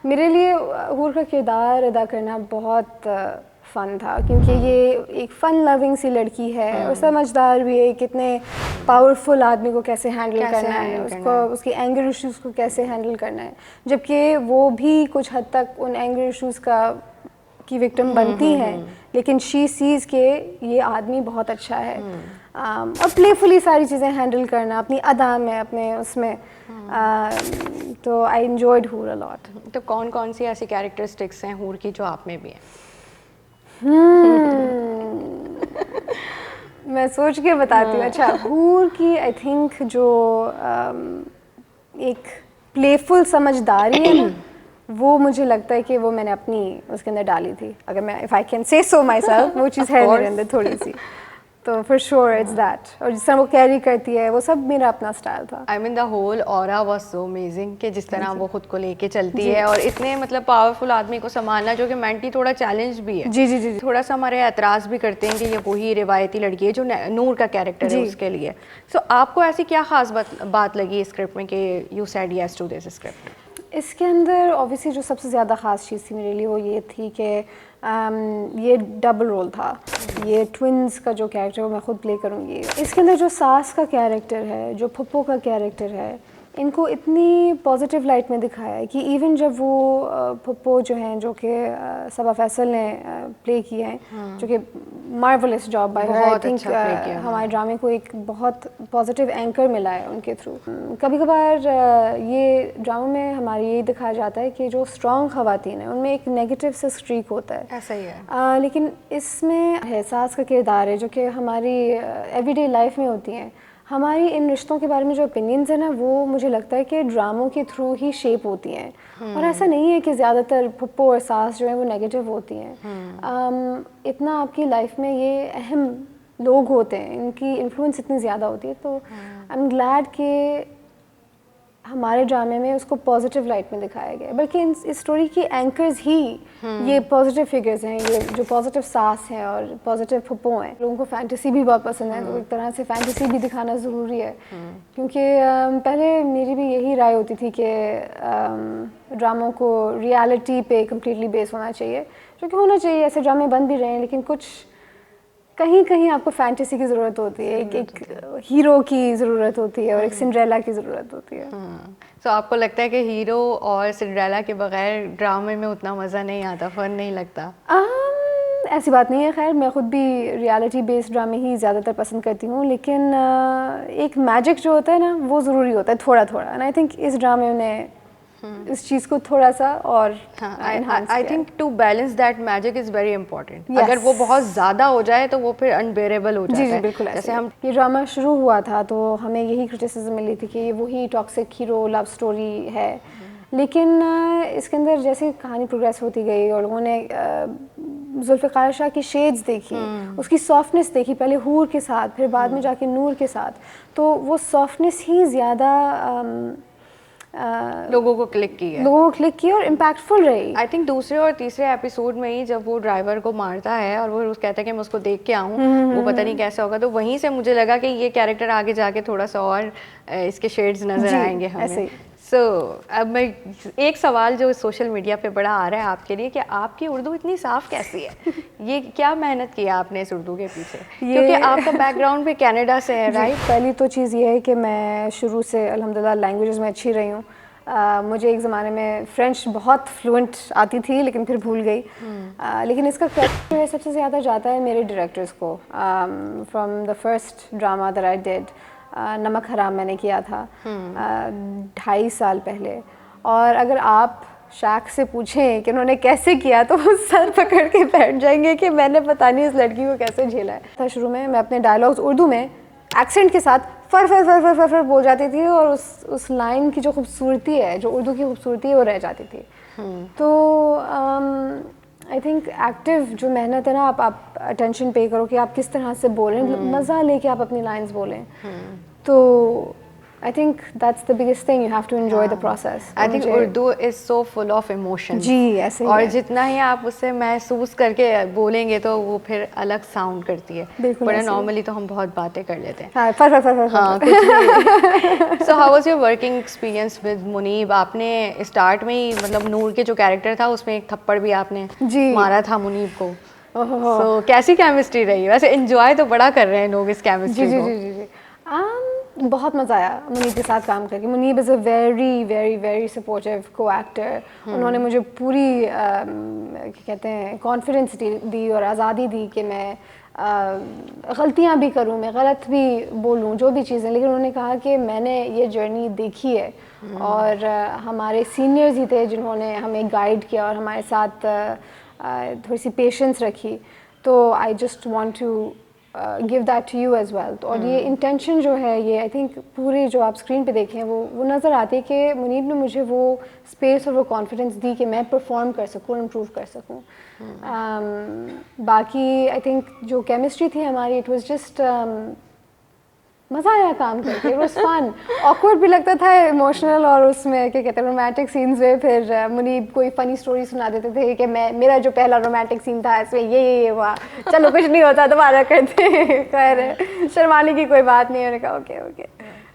मेरे लिए हूर का किरदार अदा करना बहुत फ़न था, क्योंकि ये एक फ़न लविंग सी लड़की है और समझदार भी है। कितने पावरफुल आदमी को कैसे हैंडल करना है, उसको उसकी एंगर इश्यूज़ को कैसे हैंडल करना है, जबकि वो भी कुछ हद तक उन एंगर इश्यूज़ की विक्टिम बनती हैं, लेकिन शी सीज़ के ये आदमी बहुत अच्छा है। और प्लेफुली सारी चीज़ें हैंडल करना अपनी अदा में, अपने उसमें, तो आई एंजॉयड हूर अ लॉट। तो कौन कौन सी ऐसी कैरेक्टरिस्टिक्स हैं हूर की जो आप में भी हैं? मैं सोच के बताती हूँ। अच्छा, हूर की आई थिंक जो एक प्लेफुल समझदारी है ना, वो मुझे लगता है कि वो मैंने अपनी उसके अंदर डाली थी। अगर मैं if I can say so my self, वो चीज़ है मेरे अंदर थोड़ी सी, तो फॉर श्योर इट्स दैट। और जिस तरह वो कैरी करती है, वो सब मेरा अपना स्टाइल था। I mean the whole aura was so amazing कि जिस तरह वो खुद को लेके चलती है और इतने मतलब पावरफुल आदमी को संभालना, जो कि मेंटली थोड़ा चैलेंज भी है। जी जी जी, थोड़ा सा हमारे एतराज़ भी करते हैं कि ये वही रिवायती लड़की है जो नूर का कैरेक्टर है उसके लिए। सो आपको ऐसी क्या खास बात लगी स्क्रिप्ट में कि you said yes to this script? इसके अंदर ऑब्वियसली जो सबसे ज़्यादा ख़ास चीज़ थी मेरे लिए वो ये थी कि ये डबल रोल था। ये ट्विंस का जो कैरेक्टर वो मैं ख़ुद प्ले करूँगी। इसके अंदर जो सास का कैरेक्टर है, जो फुप्पो का कैरेक्टर है, इनको इतनी पॉजिटिव लाइट में दिखाया है कि इवन जब वो फुप्पो जो हैं, जो कि सबा फैसल ने प्ले किए हैं, जो कि marvellous job by her, I think हमारे ड्रामे को एक बहुत पॉजिटिव एंकर मिला है उनके थ्रू। कभी कभार ये ड्रामा में हमारी ये दिखाया जाता है कि जो स्ट्रॉन्ग ख़वातीन हैं उनमें एक नेगेटिव से स्ट्रीक होता है। ऐसा ही है। लेकिन इसमें है सास का किरदार है, जो कि हमारी एवरीडे लाइफ में होती हैं। हमारी इन रिश्तों के बारे में जो ओपिनियंस है ना, वो मुझे लगता है कि ड्रामों के थ्रू ही शेप होती हैं। और ऐसा नहीं है कि ज़्यादातर फुप्पो और सास जो है वो नेगेटिव होती हैं। इतना आपकी लाइफ में ये अहम लोग होते हैं, इनकी इन्फ्लुएंस इतनी ज़्यादा होती है। तो आई एम ग्लैड कि हमारे ड्रामे में उसको पॉजिटिव लाइट में दिखाया गया। बल्कि इस स्टोरी की एंकर्स ही ये पॉजिटिव फिगर्स हैं, ये जो पॉजिटिव सास हैं और पॉजिटिव फुप्पो हैं। लोगों को फैंटेसी भी बहुत पसंद है, तो एक तरह से फैंटेसी भी दिखाना ज़रूरी है। क्योंकि पहले मेरी भी यही राय होती थी कि ड्रामों को रियलिटी पे कम्प्लीटली बेस होना चाहिए, जो कि होना चाहिए। ऐसे ड्रामे बन भी रहे हैं, लेकिन कुछ कहीं कहीं आपको फैंटेसी की ज़रूरत होती है, एक हीरो की ज़रूरत होती है और एक सिंड्रेला की ज़रूरत होती है। तो आपको लगता है कि हीरो और सिंड्रेला के बगैर ड्रामे में उतना मज़ा नहीं आता, फन नहीं लगता? ऐसी बात नहीं है। खैर, मैं ख़ुद भी रियलिटी बेस्ड ड्रामे ही ज़्यादातर पसंद करती हूँ, लेकिन एक मैजिक जो होता है ना, वो ज़रूरी होता है थोड़ा थोड़ा। एंड आई थिंक इस ड्रामे में इस चीज़ को थोड़ा सा और I think to balance that magic is very important. अगर वो बहुत ज़्यादा हो जाए तो वो फिर अनबेरेबल हो जाता है। जी बिल्कुल। जैसे हम ये ड्रामा शुरू हुआ था तो हमें यही क्रिटिसिज्म मिली थी कि वही टॉक्सिक हीरो लव स्टोरी है, लेकिन इसके अंदर जैसे कहानी प्रोग्रेस होती गई और लोगों ने जुल्फ़िकार शाह की शेड्स देखी, उसकी सॉफ्टनेस देखी, पहले हूर के साथ, फिर बाद में जाके नूर के साथ, तो वो सॉफ्टनेस ही ज़्यादा लोगों को क्लिक की और इम्पैक्टफुल रही। आई थिंक दूसरे और तीसरे एपिसोड में ही जब वो ड्राइवर को मारता है और वो कहता है कि मैं उसको देख के आऊँ, वो पता नहीं कैसा होगा, तो वहीं से मुझे लगा कि ये कैरेक्टर आगे जाके थोड़ा सा और इसके शेड्स नजर आएंगे हमें। सो अब मैं एक सवाल जो सोशल मीडिया पे बड़ा आ रहा है आपके लिए कि आपकी उर्दू इतनी साफ़ कैसी है? ये क्या मेहनत की आपने इस उर्दू के पीछे? क्योंकि आपका बैकग्राउंड भी कनाडा से है, राइट? पहली तो चीज़ ये है कि मैं शुरू से अल्हम्दुलिल्लाह लैंग्वेजेस में अच्छी रही हूँ। मुझे एक ज़माने में फ़्रेंच बहुत फ्लुएंट आती थी, लेकिन फिर भूल गई। लेकिन इसका क्रेडिट जो है सबसे ज़्यादा जाता है मेरे डायरेक्टर्स को। From the first drama that I did, नमक हराम मैंने किया था 2.5 साल पहले। और अगर आप शाख से पूछें कि उन्होंने कैसे किया, तो वो सर पकड़ के बैठ जाएंगे कि मैंने पता नहीं इस लड़की को कैसे झेला है। था शुरू में मैं अपने डायलॉग्स उर्दू में एक्सेंट के साथ फर फर फर फर फर फर बोल जाती थी, और उस लाइन की जो खूबसूरती है, जो उर्दू की खूबसूरती है, वो रह जाती थी। तो आई थिंक एक्टिव जो मेहनत है ना, आप अटेंशन पे करो कि आप किस तरह से बोलें, मज़ा लेके आप अपनी लाइंस बोलें, तो I think that's the biggest thing. You have to enjoy the process. I think Urdu is so full of emotions. जी ऐसे ही और है. जितना ही आप उससे महसूस करके बोलेंगे तो वो फिर अलग साउंड करती है. बिल्कुल पर ऐसे ही. नॉर्मली तो हम बहुत बातें कर लेते हैं. हाँ, फर. हाँ कुछ नहीं. So how was your working experience with Munib? आपने स्टार्ट में ही मतलब नूर के जो कैरेक्टर था उसमें एक थप्पड़ भी आपने जी. मारा था मुनीब को. So कैसी केमिस्ट्री रही? वैसे एंजॉय तो बड़ा कर रहे हैं लोग इस केमिस्ट्री को. जी. बहुत मज़ा आया मुनीब के साथ काम करके. Munib is a very very very supportive coactor. उन्होंने मुझे पूरी क्या कहते हैं कॉन्फिडेंस दी और आज़ादी दी कि मैं गलतियाँ भी करूँ, मैं गलत भी बोलूँ, जो भी चीज़ें. लेकिन उन्होंने कहा कि मैंने ये जर्नी देखी है और हमारे सीनियर्स ही थे जिन्होंने हमें गाइड किया और हमारे साथ थोड़ी सी पेशेंस रखी. तो I just want to give that to you as well. और ये इंटेंशन जो है ये आई थिंक पूरी जो आप स्क्रीन पे देखें वो नज़र आती है कि मुनीब ने मुझे वो स्पेस और वो कॉन्फिडेंस दी कि मैं परफॉर्म कर सकूँ, इम्प्रूव कर सकूँ. बाकी आई थिंक जो केमिस्ट्री थी हमारी, इट वाज जस्ट मज़ा आया काम करके. It was fun. ऑकवर्ड भी लगता था, इमोशनल, और उसमें क्या कहते हैं रोमांटिक सीन्स में फिर मुनीब कोई फ़नी स्टोरी सुना देते थे कि मेरा जो पहला रोमांटिक सीन था इसमें ये हुआ, चलो कुछ नहीं होता दोबारा करते. खैर शर्माने की कोई बात नहीं. उन्होंने कहा ओके.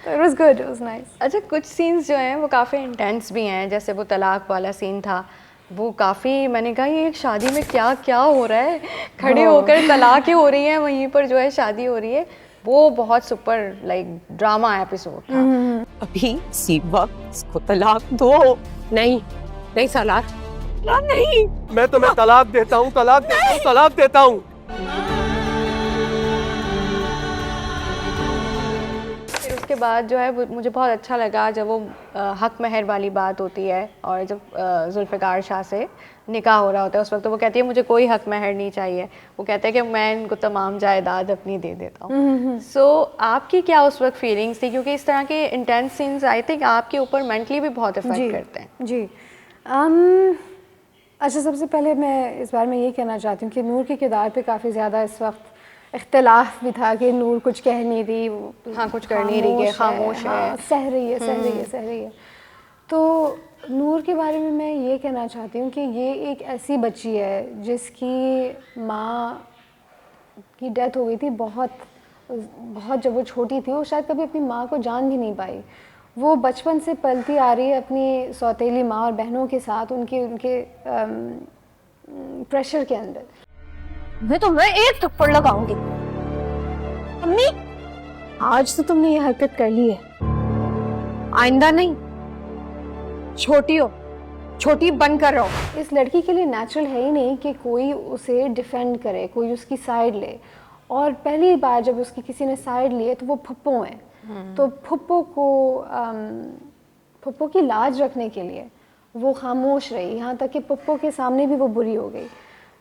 तो it was good, it was nice. अच्छा कुछ सीन्स जो हैं वो काफ़ी इंटेंस भी हैं. जैसे वो तलाक वाला सीन था, वो काफ़ी, मैंने कहा ये शादी में क्या क्या हो रहा है, खड़े होकर तलाक़ें हो रही हैं, वहीं पर जो है शादी हो रही है. वो बहुत सुपर लाइक ड्रामा एपिसोड था. अभी इसी वक्त इसको तलाक दो. नहीं सालार, नहीं. मैं तुम्हें तलाक देता हूँ. फिर उसके बाद जो है मुझे बहुत अच्छा लगा जब वो हक महर वाली बात होती है और जब जुल्फ़िकार शाह से निकाह हो रहा होता है उस वक्त तो वो कहती है मुझे कोई हक महर नहीं चाहिए. वो कहते हैं कि मैं इनको तमाम जायदाद अपनी दे देता हूँ. सो आपकी क्या उस वक्त फीलिंग्स थी? क्योंकि इस तरह के इंटेंस सीन्स आई थिंक आपके ऊपर मेंटली भी बहुत इफेक्ट करते हैं. जी. अच्छा, सबसे पहले मैं इस बारे में ये कहना चाहती हूँ कि नूर के किरदार पे काफ़ी ज़्यादा इस वक्त इख्तिलाफ भी था कि नूर कुछ कह नहीं रही, हाँ कुछ कर नहीं रही है, खामोश है, सह रही है. तो नूर के बारे में मैं ये कहना चाहती हूँ कि ये एक ऐसी बच्ची है जिसकी माँ की डेथ हो गई थी बहुत जब वो छोटी थी. वो शायद कभी अपनी माँ को जान भी नहीं पाई. वो बचपन से पलती आ रही है अपनी सौतेली माँ और बहनों के साथ, उनके प्रेशर के अंदर. मैं तुम्हें एक थप्पड़ लगाऊंगी. अम्मी, आज तो तुमने ये हरकत कर ली है, आइंदा नहीं. छोटी बनकर रहो. इस लड़की के लिए नेचुरल है ही नहीं कि कोई उसे डिफेंड करे, कोई उसकी साइड ले. और पहली बार जब उसकी किसी ने साइड ली है तो वो फुप्पो हैं. तो फुप्पो की लाज रखने के लिए वो खामोश रही, यहाँ तक कि फुप्पो के सामने भी वो बुरी हो गई.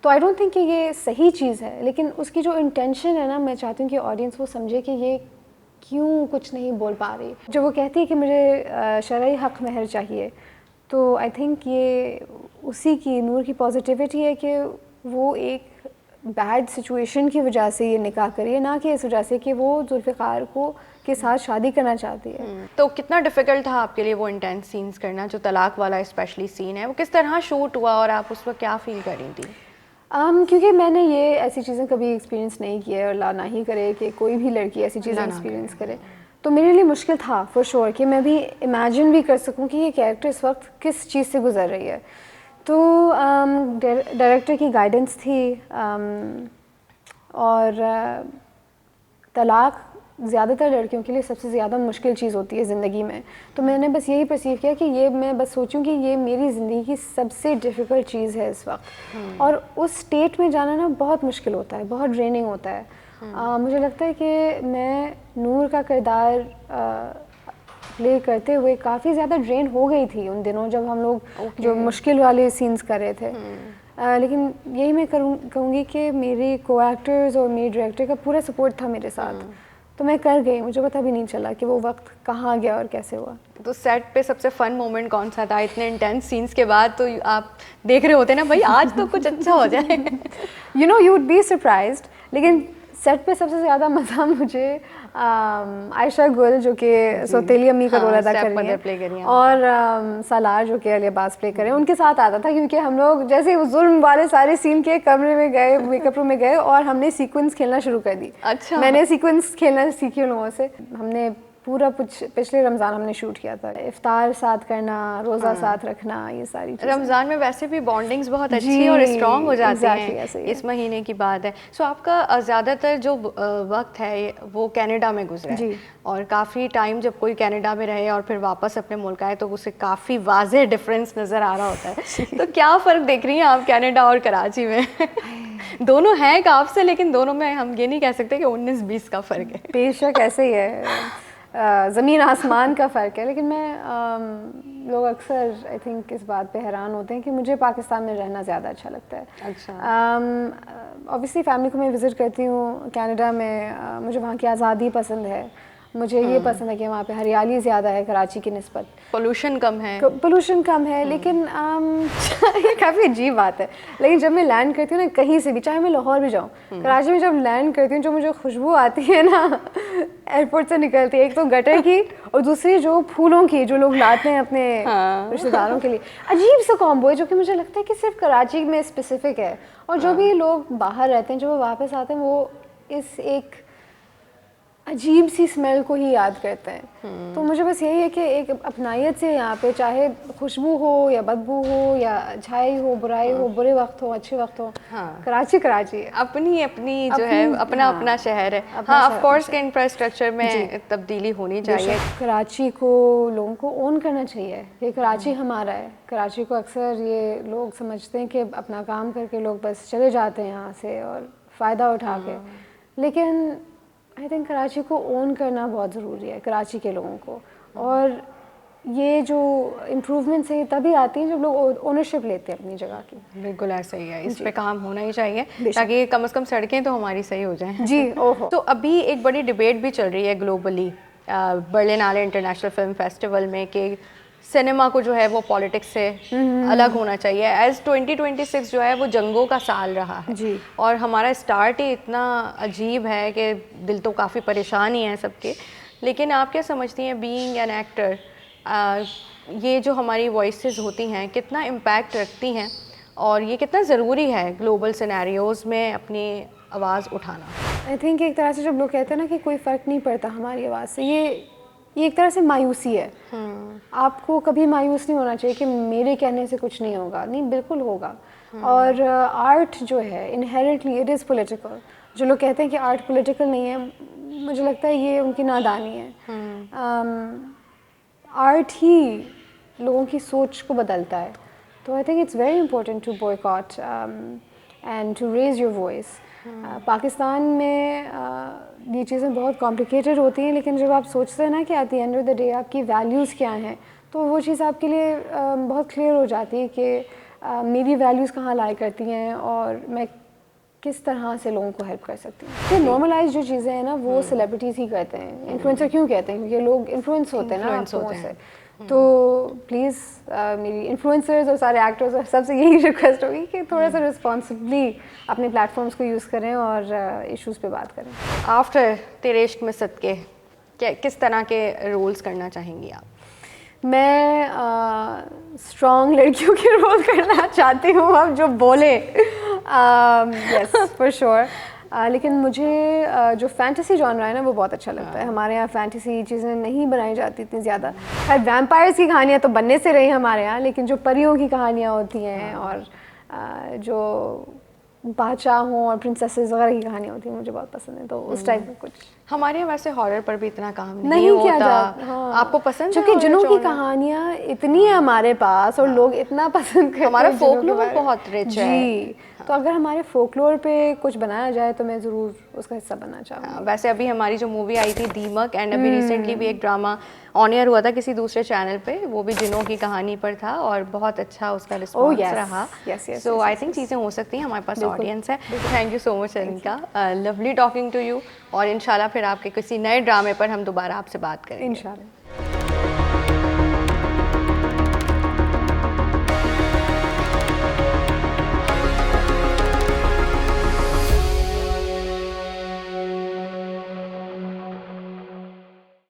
तो आई डोंट थिंक कि ये सही चीज़ है. लेकिन उसकी जो इंटेंशन है ना, मैं चाहती हूँ कि ऑडियंस वो समझे कि ये क्यों कुछ नहीं बोल पा रही. जो वो कहती है कि मुझे शरई हक महर चाहिए, तो आई थिंक ये उसी की, नूर की पॉजिटिविटी है कि वो एक बैड सिचुएशन की वजह से ये निकाह करी है, ना कि इस वजह से कि वो जुल्फ़िकार को के साथ शादी करना चाहती है. तो कितना डिफ़िकल्ट था आपके लिए वो इंटेंस सीन्स करना, जो तलाक वाला स्पेशली सीन है, वो किस तरह शूट हुआ और आप उस वक्त क्या फील कर रही थी? क्योंकि मैंने ये ऐसी चीज़ें कभी एक्सपीरियंस नहीं की है और ना ही करे कि कोई भी लड़की ऐसी चीज़ें एक्सपीरियंस करे. तो मेरे लिए मुश्किल था फॉर श्योर कि मैं भी इमेजिन भी कर सकूं कि ये कैरेक्टर इस वक्त किस चीज़ से गुजर रही है. तो डायरेक्टर की गाइडेंस थी. और तलाक ज़्यादातर लड़कियों के लिए सबसे ज़्यादा मुश्किल चीज़ होती है ज़िंदगी में. तो मैंने बस यही परसीव किया कि ये मैं बस सोचूं कि ये मेरी ज़िंदगी की सबसे डिफ़िकल्ट चीज़ है इस वक्त. और उस स्टेट में जाना ना बहुत मुश्किल होता है, बहुत ड्रेनिंग होता है. मुझे लगता है कि मैं नूर का किरदार प्ले करते हुए काफ़ी ज़्यादा ड्रेन हो गई थी उन दिनों जब हम लोग जो मुश्किल वाले सीन्स कर रहे थे. लेकिन यही मैं कहूँगी कि मेरे को एक्टर्स और मेरे डायरेक्टर का पूरा सपोर्ट था मेरे साथ. तो मैं कर गई, मुझे पता भी नहीं चला कि वो वक्त कहाँ गया और कैसे हुआ. तो सेट पे सबसे फन मोमेंट कौन सा था? इतने इंटेंस सीन्स के बाद तो आप देख रहे होते ना, भाई आज तो कुछ अच्छा हो जाए. You would be surprised. लेकिन सेट पे सबसे ज़्यादा मज़ा मुझे आयशा गुल जो कि सौतेली अम्मी का रोल अदा कर रही हैं और सालार जो कि अली अब्बास प्ले कर रहे हैं, उनके साथ आता था क्योंकि हम लोग जैसे जुल्म वाले सारे सीन के कमरे में गए, मेकअप रूम में गए और हमने सीक्वेंस खेलना शुरू कर दी। अच्छा, मैंने सीक्वेंस खेलना सीखी उन लोगों से। हमने पूरा कुछ पिछले रमज़ान हमने शूट किया था, इफ्तार साथ करना, रोज़ा साथ रखना, ये सारी चीज़ें। रमज़ान में वैसे भी बॉन्डिंग्स बहुत अच्छी और स्ट्रॉन्ग हो जाती हैं, इस महीने की बात है। सो आपका ज़्यादातर जो वक्त है वो कनाडा में गुजरा है और काफ़ी टाइम जब कोई कनाडा में रहे और फिर वापस अपने मुल्क आए तो उसे काफ़ी वाज़ेह डिफरेंस नज़र आ रहा होता है। तो क्या फ़र्क देख रही हैं आप कनाडा और कराची में? दोनों हैं काफ से, लेकिन दोनों में हम ये नहीं कह सकते कि 19-20 का फ़र्क है। बेशक ऐसे ही है, ज़मीन आसमान का फ़र्क है। लेकिन मैं लोग अक्सर आई थिंक इस बात पे हैरान होते हैं कि मुझे पाकिस्तान में रहना ज़्यादा अच्छा लगता है। अच्छा, ऑब्वियसली फैमिली को मैं विज़िट करती हूँ कनाडा में, मुझे वहाँ की आज़ादी पसंद है, मुझे ये पसंद है कि वहाँ पे हरियाली ज़्यादा है कराची की निस्बत, पोल्यूशन कम है, लेकिन ये काफ़ी अजीब बात है। लेकिन जब मैं लैंड करती हूँ ना कहीं से भी, चाहे मैं लाहौर भी जाऊँ, कराची में जब लैंड करती हूँ जो मुझे खुशबू आती है ना एयरपोर्ट से निकलती है, एक तो गटर की और दूसरी जो फूलों की जो लोग लाते हैं अपने रिश्तेदारों के लिए, अजीब सा कॉम्बो है जो कि मुझे लगता है कि सिर्फ कराची में स्पेसिफिक है। और जो भी लोग बाहर रहते हैं, जो वो वापस आते हैं, वो इस एक अजीब सी स्मेल को ही याद करते हैं। तो मुझे बस यही है कि एक अपनायत से यहाँ पे, चाहे खुशबू हो या बदबू हो या अच्छाई हो, बुराई हो, बुरे वक्त हो, अच्छे वक्त हो, कराची अपनी जो है अपना शहर है। हाँ, ऑफ कोर्स के इंफ्रास्ट्रक्चर में तब्दीली होनी चाहिए। कराची को लोगों को ओन करना चाहिए, ये कराची हमारा है। कराची को अक्सर ये लोग समझते हैं कि अपना काम करके लोग बस चले जाते हैं यहाँ से और फ़ायदा उठा के, लेकिन आई थिंक कराची को ओन करना बहुत ज़रूरी है कराची के लोगों को। और ये जो इम्प्रूवमेंट्स हैं तभी आती हैं जब लोग ओनरशिप लेते हैं अपनी जगह की। बिल्कुल ऐसा ही है, इस पे काम होना ही चाहिए ताकि कम से कम सड़कें तो हमारी सही हो जाएं। जी, ओहो। तो अभी एक बड़ी डिबेट भी चल रही है ग्लोबली बर्लिनाले इंटरनेशनल फिल्म फेस्टिवल में कि सिनेमा को जो है वो पॉलिटिक्स से अलग होना चाहिए। एज 2026 जो है वो जंगों का साल रहा है जी। और हमारा स्टार्ट ही इतना अजीब है कि दिल तो काफ़ी परेशान ही हैं सबके। लेकिन आप क्या समझती हैं बीइंग एन एक्टर, ये जो हमारी वॉइसेस होती हैं कितना इम्पैक्ट रखती हैं और ये कितना ज़रूरी है ग्लोबल सिनेरियोज़ में अपनी आवाज़ उठाना? आई थिंक एक तरह से जब लोग कहते हैं ना कि कोई फ़र्क नहीं पड़ता हमारी आवाज़ से, ये एक तरह से मायूसी है। आपको कभी मायूस नहीं होना चाहिए कि मेरे कहने से कुछ नहीं होगा, नहीं, बिल्कुल होगा। और आर्ट जो है इनहेरेंटली इट इज़ पॉलिटिकल। जो लोग कहते हैं कि आर्ट पॉलिटिकल नहीं है, मुझे लगता है ये उनकी नादानी है। आर्ट ही लोगों की सोच को बदलता है। तो I think it's very important to boycott and to raise your voice. Pakistan में ये चीज़ें बहुत कॉम्प्लिकेटेड होती हैं, लेकिन जब आप सोचते हैं ना कि at the end of the day आपकी वैल्यूज़ क्या हैं, तो वो चीज़ आपके लिए बहुत क्लियर हो जाती है कि मेरी वैल्यूज़ कहाँ लाई करती हैं और मैं किस तरह से लोगों को हेल्प कर सकती हूँ। ये नॉर्मलाइज जो चीज़ें हैं ना वो सेलिब्रिटीज़ ही करते हैं। इन्फ्लुएंसर क्यों कहते हैं? क्योंकि लोग इन्फ्लुएंस होते हैं ना आप लोगों से। तो प्लीज़ मेरी इन्फ्लुएंसर्स और सारे एक्टर्स और सबसे यही रिक्वेस्ट होगी कि थोड़ा सा रिस्पॉन्सिबली अपने प्लेटफॉर्म्स को यूज़ करें और इश्यूज़ पे बात करें। आफ्टर तेरे इश्क में सदके किस तरह के रोल्स करना चाहेंगी आप? मैं स्ट्रॉन्ग लड़कियों के रोल करना चाहती हूँ, अब जो बोले यस फॉर श्योर। लेकिन मुझे जो फैंटेसी जॉनरा है ना वो बहुत अच्छा लगता है। हमारे यहाँ फैंटेसी चीज़ें नहीं बनाई जाती इतनी ज़्यादा। खैर वैम्पायर्स की कहानियाँ तो बनने से रही हमारे यहाँ, लेकिन जो परियों की कहानियाँ होती हैं और जो बादशाहों और प्रिंसेसेस वगैरह की कहानियाँ होती हैं मुझे बहुत पसंद है। तो उस टाइप में कुछ हमारे यहाँ वैसे हॉरर पर भी इतना काम नहीं किया जाता। हाँ। आपको पसंद है? क्योंकि जिनों की कहानियाँ इतनी है हमारे पास और लोग इतना पसंद करते हैं। हमारा फोकलोर बहुत रिच है जी। तो अगर हमारे फोकलोर पे कुछ बनाया जाए तो मैं ज़रूर उसका हिस्सा बनना चाहूँगी। वैसे अभी हमारी जो मूवी आई थी दीमक एंड अभी रिसेंटली भी एक ड्रामा ऑन एयर हुआ था किसी दूसरे चैनल पे, वो भी जिनों की कहानी पर था और बहुत अच्छा उसका रिस्पॉन्स रहा। सो आई थिंक चीज़ें हो सकती हैं, हमारे पास ऑडियंस है। Thank you so much Anika, lovely talking to you और इंशाल्लाह फिर आपके किसी नए ड्रामे पर हम दोबारा आपसे बात करेंगे इंशाल्लाह।